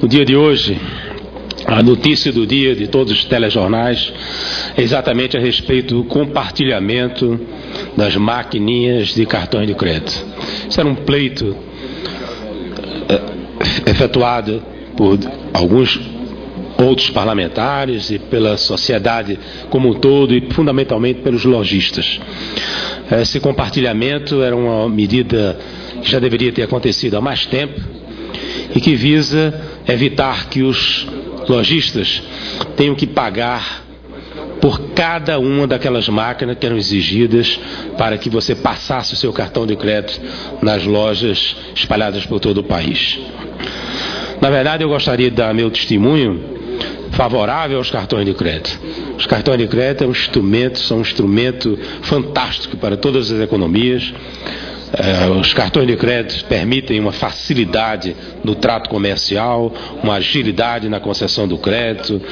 No dia de hoje, a notícia do dia de todos os telejornais é exatamente a respeito do compartilhamento das maquininhas de cartões de crédito. Isso era um pleito efetuado por alguns outros parlamentares e pela sociedade como um todo e fundamentalmente pelos lojistas. Esse compartilhamento era uma medida que já deveria ter acontecido há mais tempo e que visa evitar que os lojistas tenham que pagar por cada uma daquelas máquinas que eram exigidas para que você passasse o seu cartão de crédito nas lojas espalhadas por todo o país. Na verdade, eu gostaria de dar meu testemunho favorável aos cartões de crédito. Os cartões de crédito são um instrumento fantástico para todas as economias. Os cartões de crédito permitem uma facilidade no trato comercial, uma agilidade na concessão do crédito,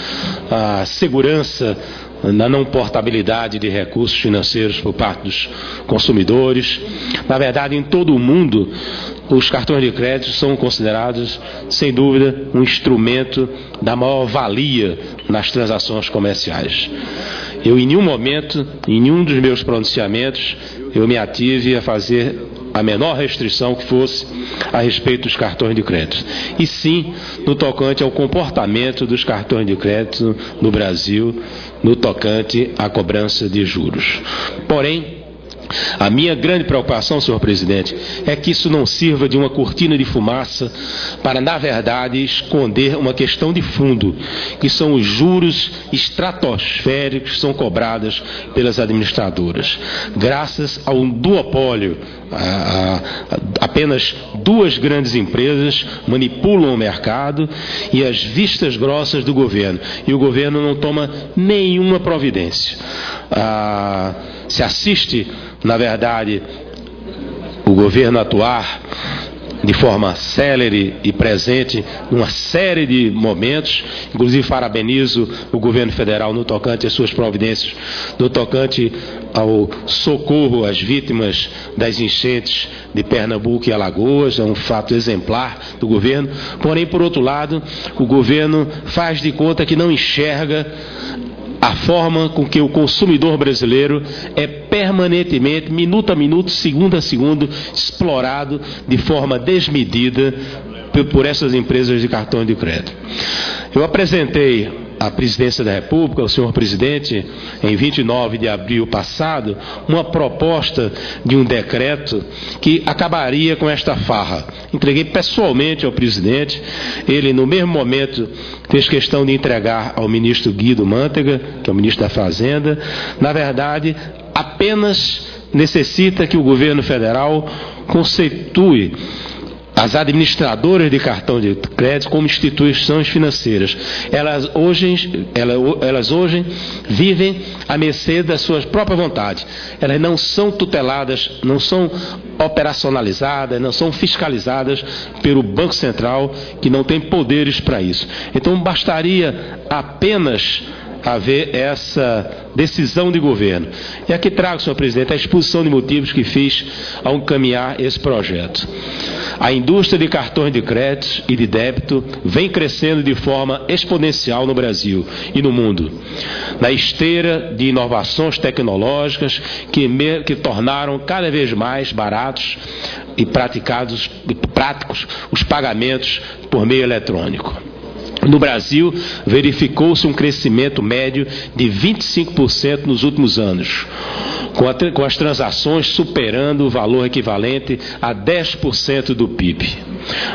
a segurança na não portabilidade de recursos financeiros por parte dos consumidores. Na verdade, em todo o mundo, os cartões de crédito são considerados, sem dúvida, um instrumento da maior valia nas transações comerciais. Eu, em nenhum momento, em nenhum dos meus pronunciamentos, eu me ative a fazer a menor restrição que fosse a respeito dos cartões de crédito. E sim, no tocante ao comportamento dos cartões de crédito no Brasil, no tocante à cobrança de juros. Porém, a minha grande preocupação, senhor presidente, é que isso não sirva de uma cortina de fumaça para, na verdade, esconder uma questão de fundo, que são os juros estratosféricos que são cobrados pelas administradoras. Graças a um duopólio, apenas duas grandes empresas manipulam o mercado e as vistas grossas do governo. E o governo não toma nenhuma providência. Se assiste, na verdade, o governo atuar de forma célere e presente numa série de momentos. Inclusive parabenizo o governo federal no tocante às suas providências, no tocante ao socorro às vítimas das enchentes de Pernambuco e Alagoas. É um fato exemplar do governo. Porém, por outro lado, o governo faz de conta que não enxerga a forma com que o consumidor brasileiro é permanentemente, minuto a minuto, segundo a segundo, explorado de forma desmedida por essas empresas de cartão de crédito. Eu apresentei à Presidência da República, ao senhor presidente, em 29 de abril passado, uma proposta de um decreto que acabaria com esta farra. Entreguei pessoalmente ao presidente, ele no mesmo momento fez questão de entregar ao ministro Guido Mantega, que é o ministro da Fazenda. Na verdade, apenas necessita que o governo federal conceitue as administradoras de cartão de crédito como instituições financeiras. Elas hoje vivem à mercê da sua própria vontade. Elas não são tuteladas, não são operacionalizadas, não são fiscalizadas pelo Banco Central, que não tem poderes para isso. Então, bastaria apenas haver essa decisão de governo. E aqui trago, senhor presidente, a exposição de motivos que fiz ao encaminhar esse projeto. A indústria de cartões de crédito e de débito vem crescendo de forma exponencial no Brasil e no mundo, na esteira de inovações tecnológicas que tornaram cada vez mais baratos e práticos os pagamentos por meio eletrônico. No Brasil, verificou-se um crescimento médio de 25% nos últimos anos, com as transações superando o valor equivalente a 10% do PIB.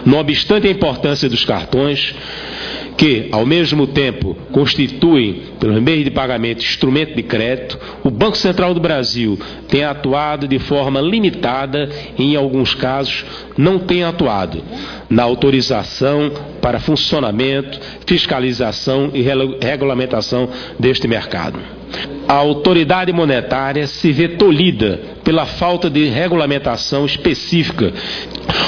Não obstante a importância dos cartões, que, ao mesmo tempo, constituem, pelos meios de pagamento, instrumento de crédito, o Banco Central do Brasil tem atuado de forma limitada e, em alguns casos, não tem atuado na autorização para funcionamento, fiscalização e regulamentação deste mercado. A autoridade monetária se vê tolhida pela falta de regulamentação específica.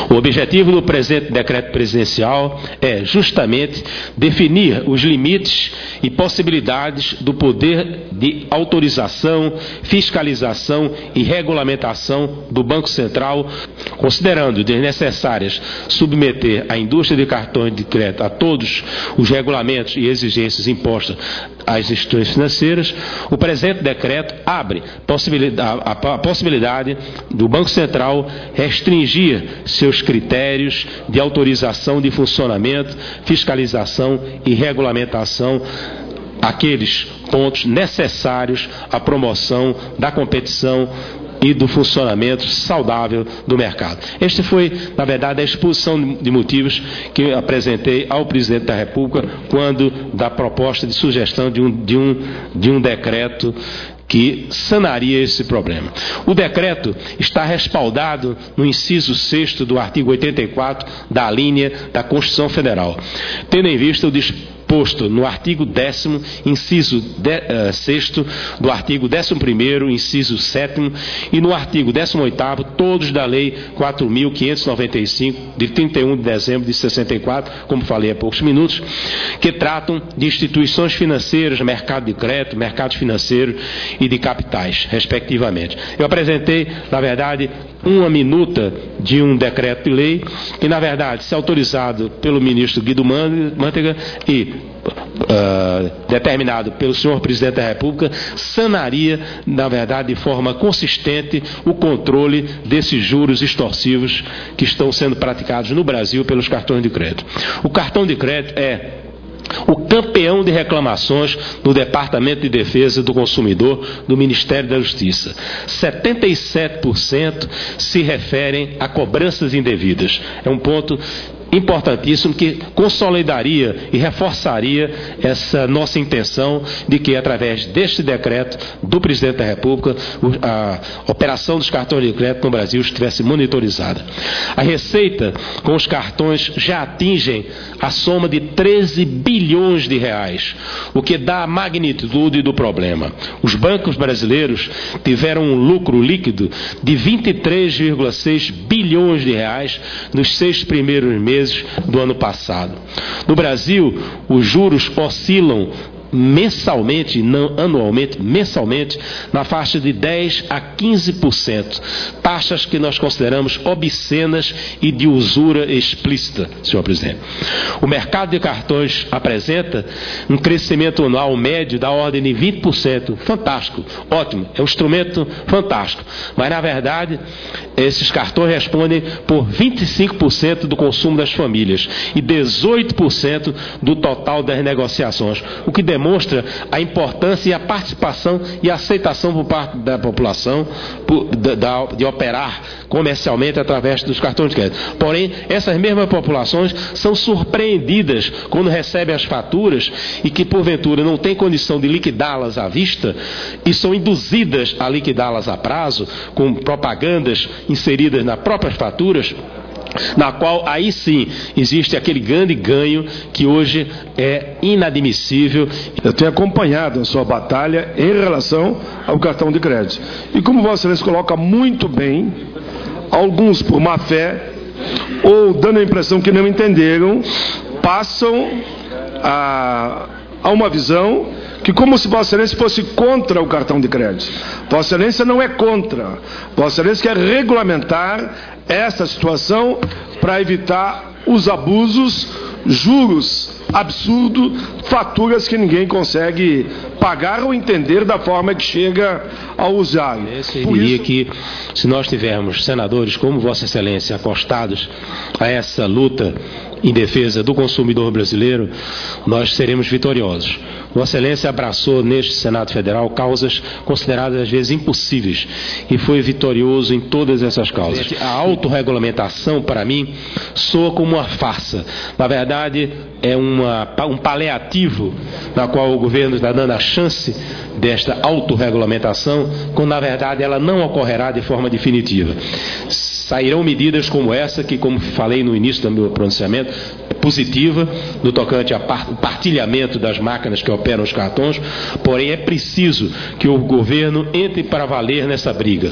O objetivo do presente decreto presidencial é justamente definir os limites e possibilidades do poder de autorização, fiscalização e regulamentação do Banco Central, considerando desnecessárias submeter a indústria de cartões de crédito a todos os regulamentos e exigências impostas às instituições financeiras. O presente decreto abre a possibilidade do Banco Central restringir seus critérios de autorização de funcionamento, fiscalização e regulamentação àqueles pontos necessários à promoção da competição e do funcionamento saudável do mercado. Este foi, na verdade, a exposição de motivos que eu apresentei ao presidente da República quando da proposta de sugestão de um decreto que sanaria esse problema. O decreto está respaldado no inciso 6º do artigo 84 da linha da Constituição Federal, tendo em vista o disposto no artigo 10º, inciso 6º, do artigo 11º, inciso 7º, e no artigo 18º, todos da Lei 4.595, de 31 de dezembro de 64, como falei há poucos minutos, que tratam de instituições financeiras, mercado de crédito, mercados financeiros e de capitais, respectivamente. Eu apresentei, na verdade, uma minuta de um decreto de lei que, na verdade, se autorizado pelo ministro Guido Mantega e determinado pelo senhor presidente da República, sanaria, na verdade, de forma consistente o controle desses juros extorsivos que estão sendo praticados no Brasil pelos cartões de crédito. O cartão de crédito é o campeão de reclamações no Departamento de Defesa do Consumidor do Ministério da Justiça. 77% se referem a cobranças indevidas. É um ponto importantíssimo que consolidaria e reforçaria essa nossa intenção de que, através deste decreto do presidente da República, a operação dos cartões de crédito no Brasil estivesse monitorizada. A receita com os cartões já atingem a soma de 13 bilhões de reais, o que dá a magnitude do problema. Os bancos brasileiros tiveram um lucro líquido de 23,6 bilhões de reais nos 6 primeiros meses do ano passado. No Brasil, os juros oscilam mensalmente, não anualmente, mensalmente, na faixa de 10% a 15%, taxas que nós consideramos obscenas e de usura explícita, senhor presidente. O mercado de cartões apresenta um crescimento anual médio da ordem de 20%, fantástico, ótimo, é um instrumento fantástico, mas na verdade esses cartões respondem por 25% do consumo das famílias e 18% do total das negociações, o que demonstra a importância e a participação e a aceitação por parte da população de operar comercialmente através dos cartões de crédito. Porém, essas mesmas populações são surpreendidas quando recebem as faturas e que, porventura, não têm condição de liquidá-las à vista e são induzidas a liquidá-las a prazo, com propagandas inseridas nas próprias faturas, na qual aí sim existe aquele grande ganho que hoje é inadmissível. Eu tenho acompanhado a sua batalha em relação ao cartão de crédito. E como Vossa Excelência coloca muito bem, alguns por má fé ou dando a impressão que não entenderam, passam a uma visão que como se Vossa Excelência fosse contra o cartão de crédito. Vossa Excelência não é contra. Vossa Excelência quer regulamentar essa situação para evitar os abusos, juros absurdos, faturas que ninguém consegue pagar ou entender da forma que chega ao usuário. Eu diria que se nós tivermos senadores como Vossa Excelência acostados a essa luta em defesa do consumidor brasileiro, nós seremos vitoriosos. Vossa Excelência abraçou neste Senado Federal causas consideradas às vezes impossíveis e foi vitorioso em todas essas causas. A autorregulamentação, para mim, soa como uma farsa. Na verdade, é um paliativo na qual o governo está dando a chance desta autorregulamentação, quando na verdade ela não ocorrerá de forma definitiva. Sairão medidas como essa, que, como falei no início do meu pronunciamento, é positiva no tocante ao partilhamento das máquinas que operam os cartões, porém é preciso que o governo entre para valer nessa briga.